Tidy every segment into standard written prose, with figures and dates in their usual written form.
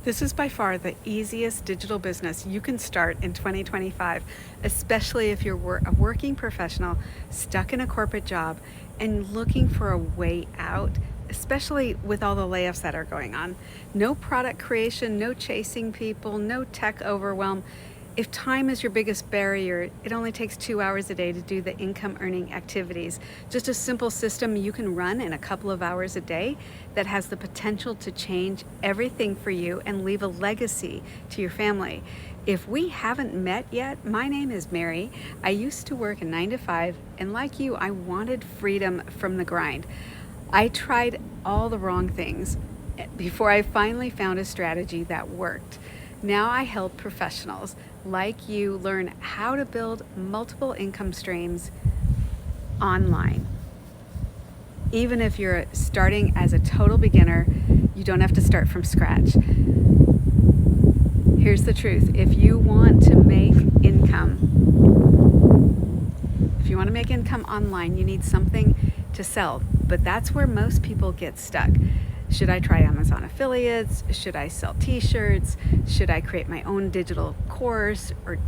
This is by far the easiest digital business you can start in 2025, especially if you're a working professional stuck in a corporate job and looking for a way out, especially with all the layoffs that are going on. No product creation, no chasing people, no tech overwhelm. If time is your biggest barrier, it only takes 2 hours a day to do the income earning activities. Just a simple system you can run in a couple of hours a day that has the potential to change everything for you and leave a legacy to your family. If we haven't met yet, my name is Mary. I used to work a 9 to 5, and like you, I wanted freedom from the grind. I tried all the wrong things before I finally found a strategy that worked. Now I help professionals like you learn how to build multiple income streams online. Even if you're starting as a total beginner, you don't have to start from scratch. Here's the truth. If you want to make income online, you need something to sell. But that's where most people get stuck. Should I try Amazon affiliates? Should I sell t-shirts? Should I create my own digital course or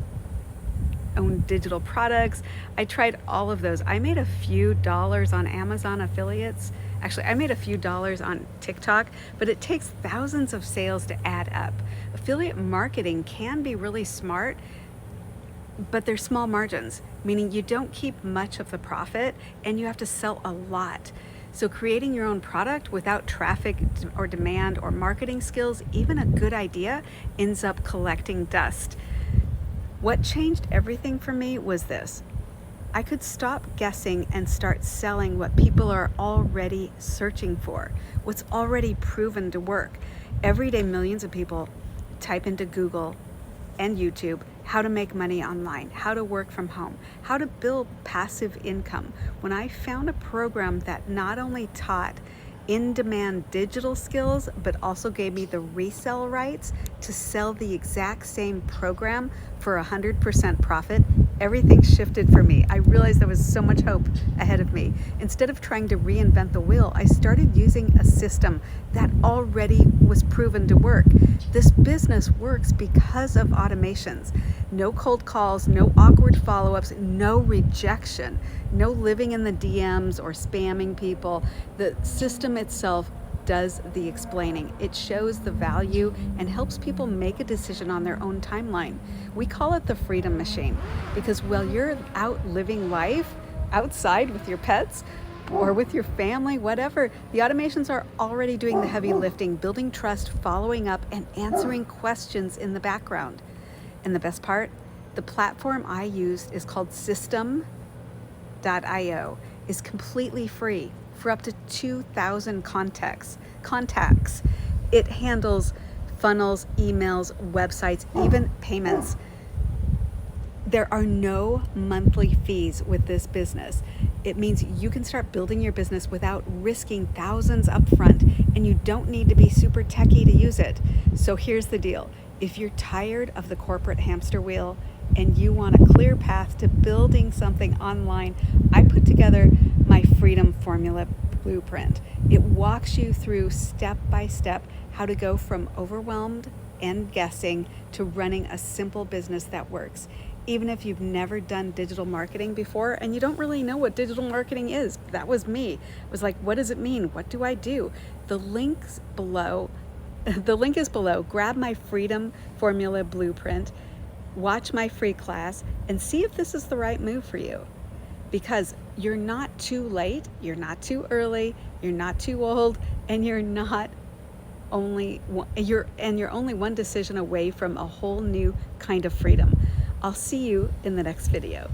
own digital products? I tried all of those. I made a few dollars on Amazon affiliates. Actually, I made a few dollars on TikTok, but it takes thousands of sales to add up. Affiliate marketing can be really smart, but there's small margins, meaning you don't keep much of the profit and you have to sell a lot. So creating your own product without traffic or demand or marketing skills, even a good idea, ends up collecting dust. What changed everything for me was this. I could stop guessing and start selling what people are already searching for, what's already proven to work. Every day, millions of people type into Google and YouTube how to make money online, how to work from home, how to build passive income. When I found a program that not only taught in-demand digital skills, but also gave me the resale rights to sell the exact same program for 100% profit, everything shifted for me. I realized there was so much hope ahead of me. Instead of trying to reinvent the wheel, I started using a system that already was proven to work. This business works because of automations. No cold calls, no awkward follow-ups, no rejection, no living in the DMs or spamming people. The system itself does the explaining. It shows the value and helps people make a decision on their own timeline. We call it the freedom machine because while you're out living life outside with your pets or with your family, whatever, the automations are already doing the heavy lifting, building trust, following up, and answering questions in the background. And the best part, the platform I used is called System.io, is completely free for up to 2,000 contacts. It handles funnels, emails, websites, even payments. There are no monthly fees with this business. It means you can start building your business without risking thousands up front, and you don't need to be super techie to use it. So here's the deal. If you're tired of the corporate hamster wheel and you want a clear path to building something online, I put together my Freedom Formula Blueprint. It walks you through step by step how to go from overwhelmed and guessing to running a simple business that works. Even if you've never done digital marketing before and you don't really know what digital marketing is, that was me. I was like, what does it mean? What do I do? The link is below. Grab my Freedom Formula Blueprint, watch my free class, and see if this is the right move for you. Because you're not too late, you're not too early, you're not too old, and you're only one decision away from a whole new kind of freedom. I'll see you in the next video.